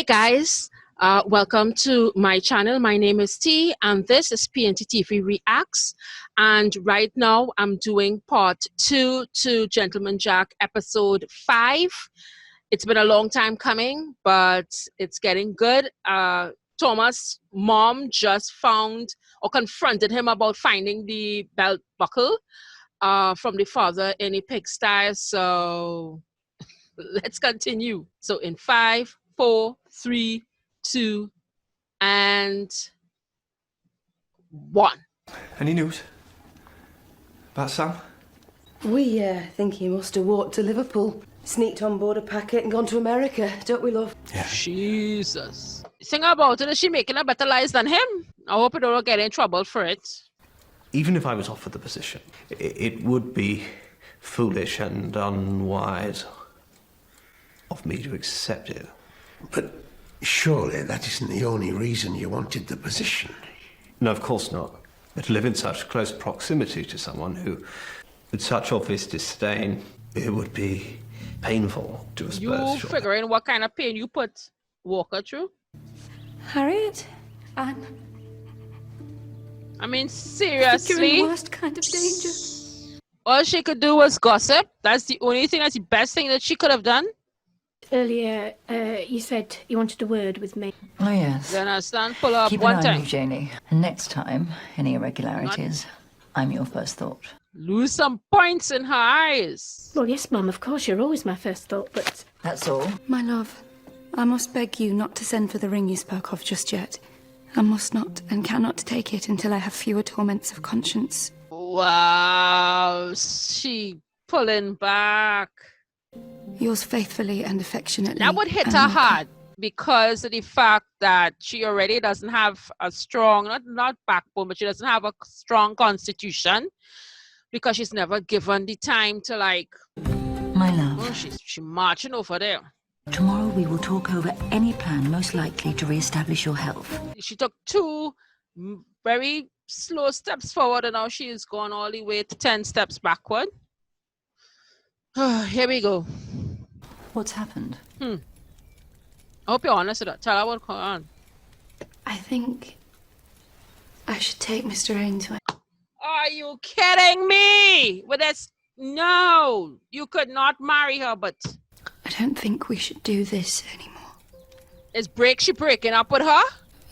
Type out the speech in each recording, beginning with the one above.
guys, welcome to my channel. My name is T and this is PntTV Reacts, and right now I'm doing part 2 to Gentleman Jack episode 5. It's been a long time coming, but it's getting good. Thomas' mom just found or confronted him about finding the belt buckle from the father in a pigsty. So let's continue. So in 5, 4, 3, 2, and 1. Any news about Sam? We think he must have walked to Liverpool, sneaked on board a packet and gone to America, don't we, love? Yeah. Jesus. Thing about it is she making a better lies than him. I hope he don't get in trouble for it. Even if I was offered the position, it would be foolish and unwise of me to accept it. But surely that isn't the only reason you wanted the position. No, of course not. But to live in such close proximity to someone who, with such obvious disdain, it would be painful to us both. You figuring what kind of pain you put Walker through? Harriet? Anne? I mean, You're in seriously? the worst kind of danger. All she could do was gossip. That's the only thing, that's the best thing that she could have done. Earlier, you said you wanted a word with me. Oh, yes. You understand? Pull her up Keep an one eye on time. you, Janie. And next time, any irregularities, I'm your first thought. Lose some points in her eyes. Well, yes, Mum, of course, you're always my first thought, but... That's all. My love, I must beg you not to send for the ring you spoke of just yet. I must not and cannot take it until I have fewer torments of conscience. Wow, she pulling back. Yours faithfully and affectionately. That would hit Anne her Walker. hard because of the fact that she already doesn't have a strong, not backbone, but she doesn't have a strong constitution because she's never given the time to like, My oh, love, she marching over there. tomorrow we will talk over any plan most likely to re-establish your health. She took 2 very slow steps forward and now she is going all the way to 10 steps backward. Here we go. What's happened? I hope you're honest with her. Tell her what's going on. I think I should take Mr. Ainsworth. Are you kidding me? With this? No, you could not marry her, but I don't think we should do this anymore. she breaking up with her?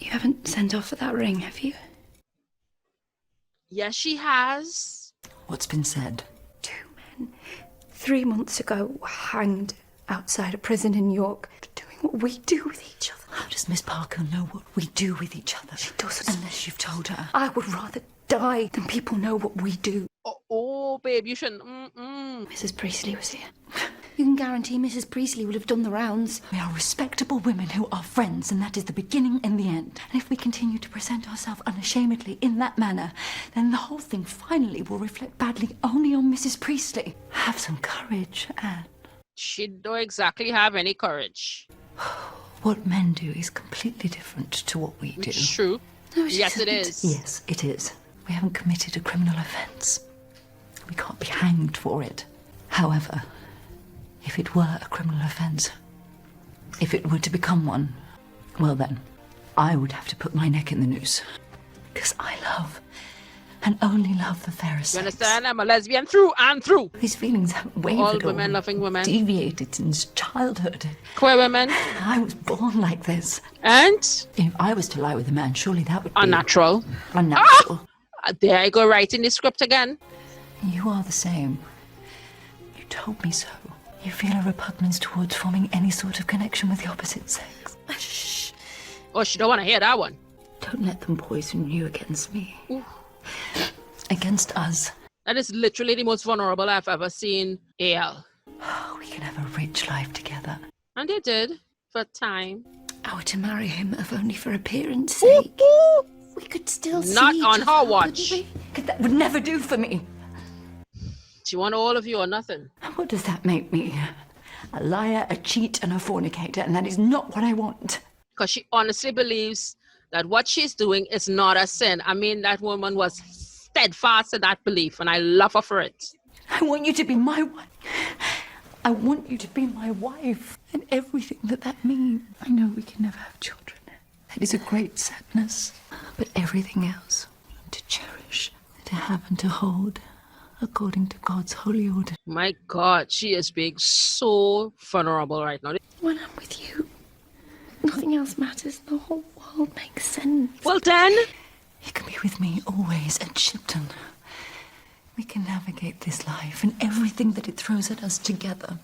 You haven't sent off for that ring, have you? Yes, she has. What's been said? 2 men, 3 months ago, were hanged outside a prison in York for doing what we do with each other. How does Miss Parker know what we do with each other? She doesn't. Unless you've told her. I would rather die than people know what we do. Oh, babe, you shouldn't. Mrs. Priestley was here. You can guarantee Mrs. Priestley would have done the rounds. We are respectable women who are friends, and that is the beginning and the end. And if we continue to present ourselves unashamedly in that manner, then the whole thing finally will reflect badly only on Mrs. Priestley. Have some courage, Anne. She don't exactly have any courage. What men do is completely different to what we do. It's true. No, Yes, it is. Yes, it is. We haven't committed a criminal offence. We can't be hanged for it. However, if it were a criminal offence, if it were to become one, well then, I would have to put my neck in the noose. Because I love, and only love, the fairest You sex. understand? I'm a lesbian through and through. These feelings haven't wavered All or women loving women. deviated since childhood. Queer women. I was born like this. And If I was to lie with a man, surely that would be unnatural. unnatural. There I go writing the script again. You are the same. You told me so. You feel a repugnance towards forming any sort of connection with the opposite sex. Shh. Oh, she don't want to hear that one. Don't let them poison you against me. Against us. That is literally the most vulnerable I've ever seen AL. Oh, we can have a rich life together. And they did, for a time. I were to marry him if only for appearance sake. We could still see Not each on her other, watch. couldn't we? 'Cause that would never do for me. She want all of you or nothing. And what does that make me? A liar, a cheat, and a fornicator, and that is not what I want. Because she honestly believes that what she's doing is not a sin. I mean, that woman was steadfast in that belief, and I love her for it. I want you to be my wife. I want you to be my wife. and everything that means. I know we can never have children. That is a great sadness. But everything else, to cherish, to have and to hold, according to God's holy order. My God, she is being so vulnerable right now. When I'm with you, nothing else matters. The whole world makes sense. Well then, You can be with me always at Shipton. We can navigate this life and everything that it throws at us together.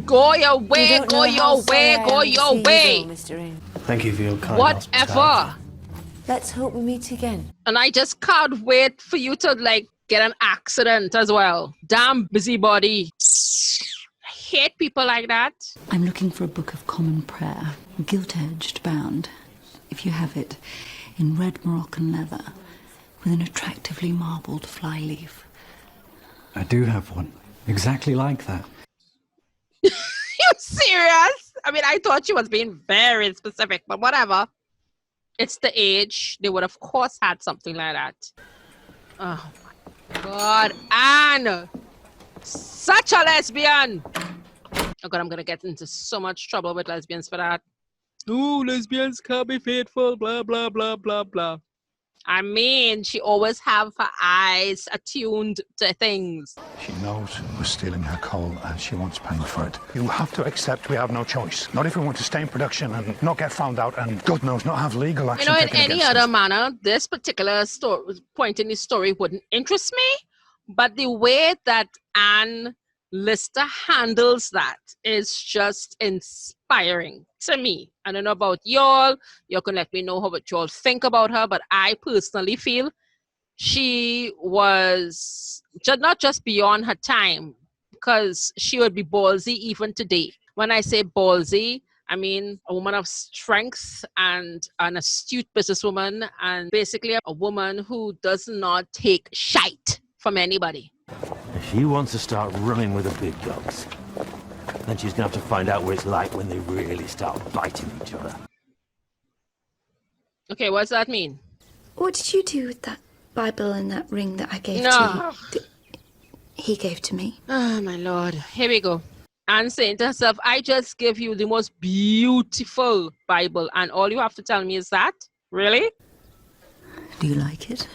go your way, go your way, go your way. Mr. Rain. Thank you for your kind Whatever. Let's hope we meet again. And I just can't wait for you to like get an accident as well. Damn busybody. I hate people like that. I'm looking for a book of common prayer, gilt-edged bound, if you have it, in red Moroccan leather, with an attractively marbled fly-leaf. I do have one, exactly like that. You serious? I mean, I thought she was being very specific, but whatever. It's the age. They would, of course, had something like that. Oh, my God. Anne! Such a lesbian! Oh, God, I'm going to get into so much trouble with lesbians for that. Ooh, lesbians can't be faithful, blah, blah, blah, blah, blah. I mean, she always have her eyes attuned to things. She knows we're stealing her coal and she wants paying for it. You have to accept we have no choice. Not if we want to stay in production and not get found out and, God knows, not have legal action You know, in taken any against other us. manner, this particular point in the story wouldn't interest me. But the way that Anne Lister handles that is just inspiring to me. I don't know about y'all. You can let me know what y'all think about her, but I personally feel she was not just beyond her time, because she would be ballsy even today. When I say ballsy, I mean a woman of strength and an astute businesswoman, and basically a woman who does not take shite from anybody. If she wants to start running with the big dogs, then she's going to have to find out what it's like when they really start biting each other. Okay, what's that mean? What did you do with that Bible and that ring that I gave No. to you? He gave to me. Oh, my Lord. Here we go. Anne saying to herself, I just give you the most beautiful Bible, and all you have to tell me is that? Really? Do you like it?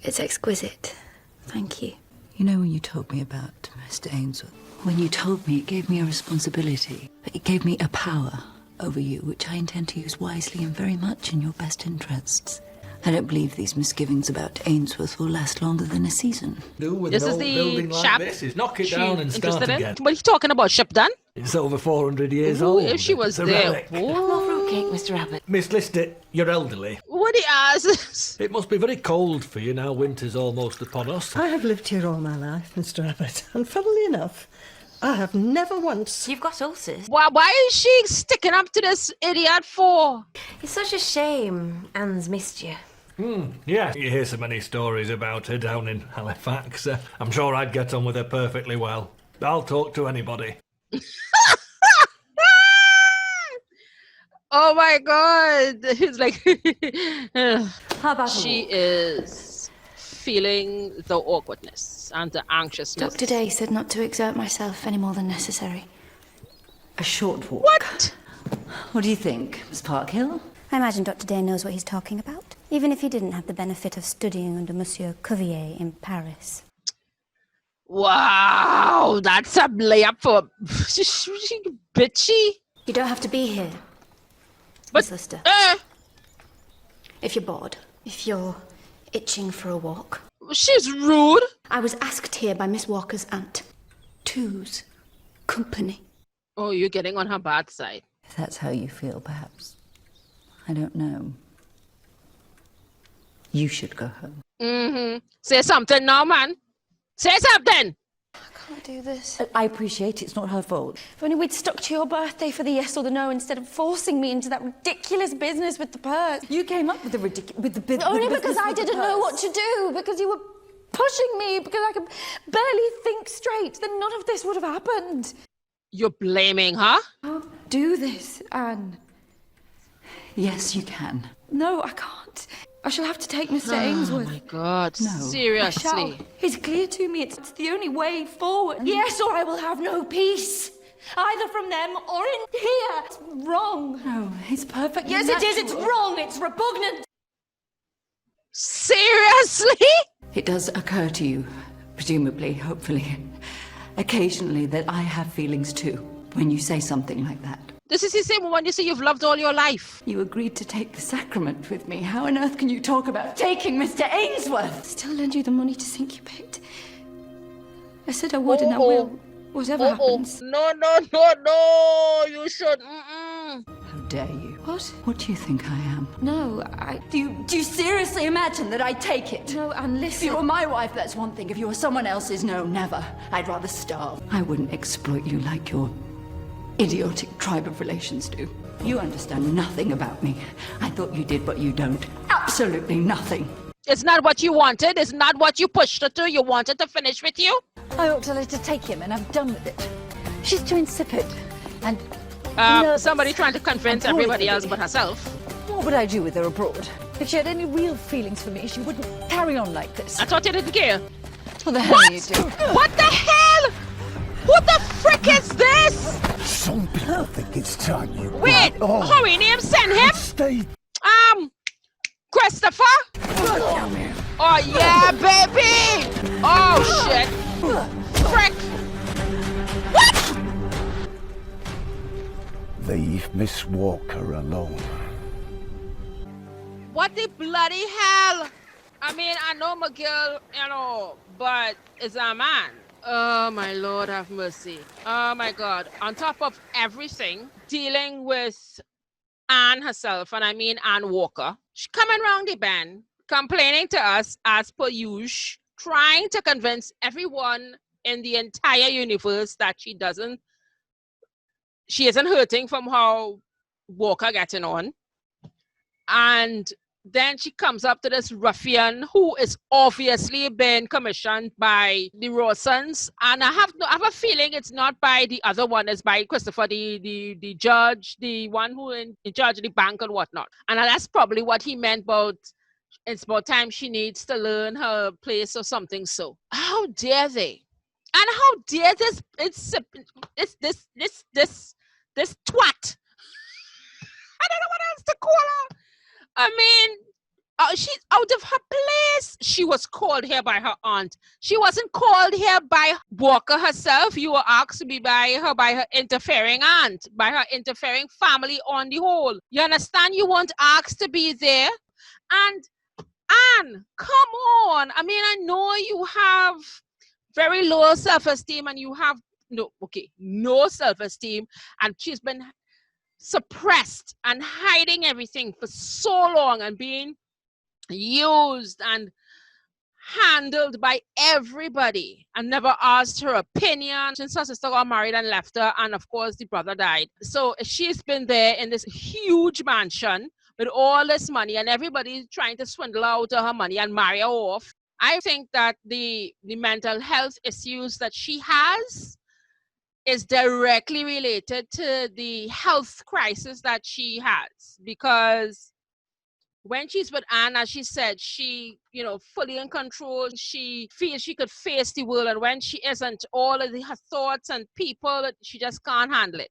It's exquisite. Thank you. You know, when you told me about Mr. Ainsworth, when you told me, it gave me a responsibility. It gave me a power over you, which I intend to use wisely and very much in your best interests. I don't believe these misgivings about Ainsworth will last longer than a season. This is the chap Is knock it she down and start interested in? again. What are you talking about, Shipton? It's over 400 years Ooh, old. if she was It's a there. relic. More fruitcake, Mr. Abbott. Miss Lister, you're elderly. What he asks? It must be very cold for you now winter's almost upon us. I have lived here all my life, Mr. Abbott, and funnily enough, I have never once... You've got ulcers. Why is she sticking up to this idiot for? It's such a shame Anne's missed you. Yeah, you hear so many stories about her down in Halifax. I'm sure I'd get on with her perfectly well. I'll talk to anybody. Oh my God. It's like, How about she is feeling the awkwardness and the anxiousness. Dr. Day said not to exert myself any more than necessary. A short walk. What? What do you think, Miss Parkhill? I imagine Dr. Day knows what he's talking about, even if he didn't have the benefit of studying under Monsieur Cuvier in Paris. Wow, that's a layup for she bitchy. You don't have to be here, But Miss Lister. eh, If you're bored, if you're itching for a walk. she's rude. I was asked here by Miss Walker's aunt. Two's company. Oh, you're getting on her bad side. If that's how you feel, perhaps. I don't know. You should go home. Say something now, man. Say something. I can't do this. I appreciate it's not her fault. If only we'd stuck to your birthday for the yes or the no instead of forcing me into that ridiculous business with the purse. You came up with the ridiculous... Only because I didn't know what to do, because you were pushing me, because I could barely think straight, then none of this would have happened. You're blaming her? I can't do this, Anne. Yes, you can. No, I can't. I shall have to take Mr. Oh Ainsworth. my God, No. I shall. seriously. It's clear to me it's the only way forward. Yes, or I will have no peace. either from them or in here. It's wrong. No, it's perfectly Yes, natural. it is. It's wrong. It's repugnant. Seriously? It does occur to you, presumably, hopefully, occasionally, that I have feelings too, when you say something like that. This is the same one you say you've loved all your life. You agreed to take the sacrament with me. How on earth can you talk about taking Mr. Ainsworth? Still lend you the money to sink your pit. I said I would and I will. Whatever happens. No, you should. How dare you? What? What do you think I am? No, Do you seriously imagine that I'd take it? No, and If listen. you were my wife, that's one thing. If you were someone else's, no, never. I'd rather starve. I wouldn't exploit you like your idiotic tribe of relations do. You understand nothing about me. I thought you did, but you don't. Absolutely nothing. It's not what you wanted. It's not what you pushed her to. You wanted to finish with you. I ought to let her take him, and I'm done with it. She's too insipid. And somebody trying to convince everybody else but herself. what would I do with her abroad? If she had any real feelings for me, she wouldn't carry on like this. I thought you didn't care. What the hell are you doing? What the hell? What the frick is this? Some people think it's time you... Wait, how we name send him? Stay... Christopher? Oh yeah, baby! Oh shit! Frick! What? Leave Miss Walker alone. What the bloody hell? I mean, I know my girl, but it's a man. Oh my Lord, have mercy. Oh my God. On top of everything, dealing with Anne herself, and I mean Anne Walker, she's coming round the bend, complaining to us as per usual, trying to convince everyone in the entire universe that she isn't hurting from how Walker getting on. And then she comes up to this ruffian who is obviously been commissioned by the Rawsons, and I have a feeling it's not by the other one, it's by Christopher, the judge, the one who in charge of the bank and whatnot. And that's probably what he meant about it's about time she needs to learn her place or something. So how dare they? And how dare this twat? I don't know what else to call her. I mean, she's out of her place. She was called here by her aunt. She wasn't called here by Walker herself. You were asked to be by her interfering aunt, by her interfering family on the whole. You understand? You weren't asked to be there. And Anne, come on. I mean, I know you have very low self-esteem and you have no self-esteem, and she's been suppressed and hiding everything for so long and being used and handled by everybody and never asked her opinion since her sister got married and left her, and of course the brother died. So she's been there in this huge mansion with all this money and everybody trying to swindle her out of her money and marry her off. I think that the mental health issues that she has is directly related to the health crisis that she has, because when she's with Anne, as she said, she, fully in control. She feels she could face the world, and when she isn't, all of her thoughts and people, she just can't handle it.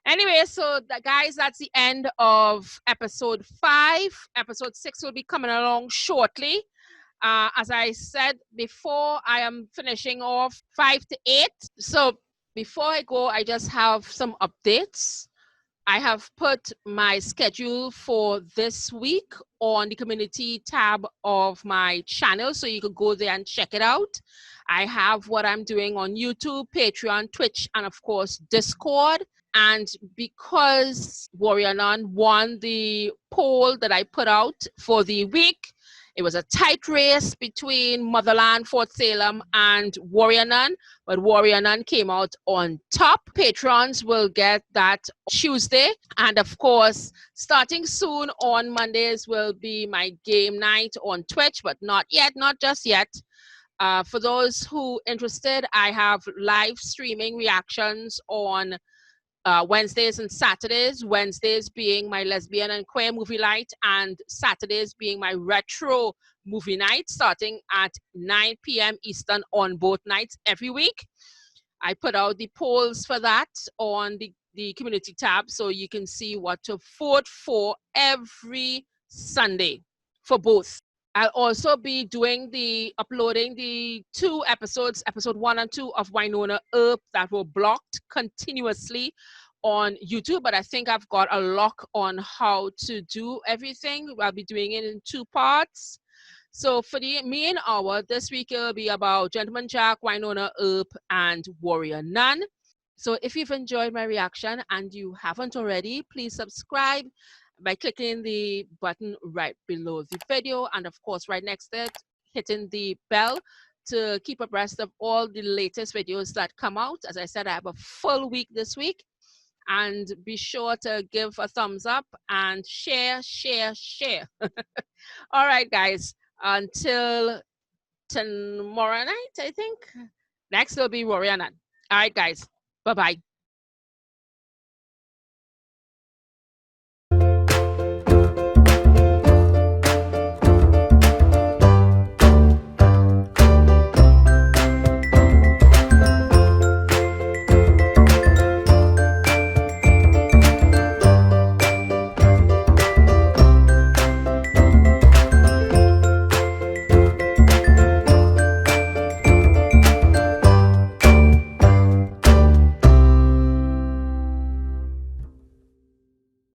Anyway, so guys, that's the end of episode 5. Episode 6 will be coming along shortly. As I said before, I am finishing off 5 to 8. So before I go, I just have some updates. I have put my schedule for this week on the community tab of my channel, so you can go there and check it out. I have what I'm doing on YouTube, Patreon, Twitch, and of course, Discord. And because Warrior Nun won the poll that I put out for the week, it was a tight race between Motherland, Fort Salem, and Warrior Nun, but Warrior Nun came out on top. Patrons will get that Tuesday. And of course, starting soon on Mondays will be my game night on Twitch, but not just yet. For those who are interested, I have live streaming reactions on Wednesdays and Saturdays. Wednesdays being my lesbian and queer movie night, and Saturdays being my retro movie night, starting at 9 p.m. Eastern on both nights every week. I put out the polls for that on the community tab, so you can see what to vote for every Sunday for both. I'll also be uploading the 2 episodes, episode 1 and 2 of Winona Earp, that were blocked continuously on YouTube, but I think I've got a lock on how to do everything. I'll be doing it in 2 parts. So for the main hour this week, it'll be about Gentleman Jack, Winona Earp, and Warrior Nun. So if you've enjoyed my reaction and you haven't already, please subscribe by clicking the button right below the video, and of course right next to it, hitting the bell to keep abreast of all the latest videos that come out. As I said, I have a full week this week, and be sure to give a thumbs up and share. All right, guys, until tomorrow night, I think. Next will be Warrior Nun. All right, guys, bye-bye.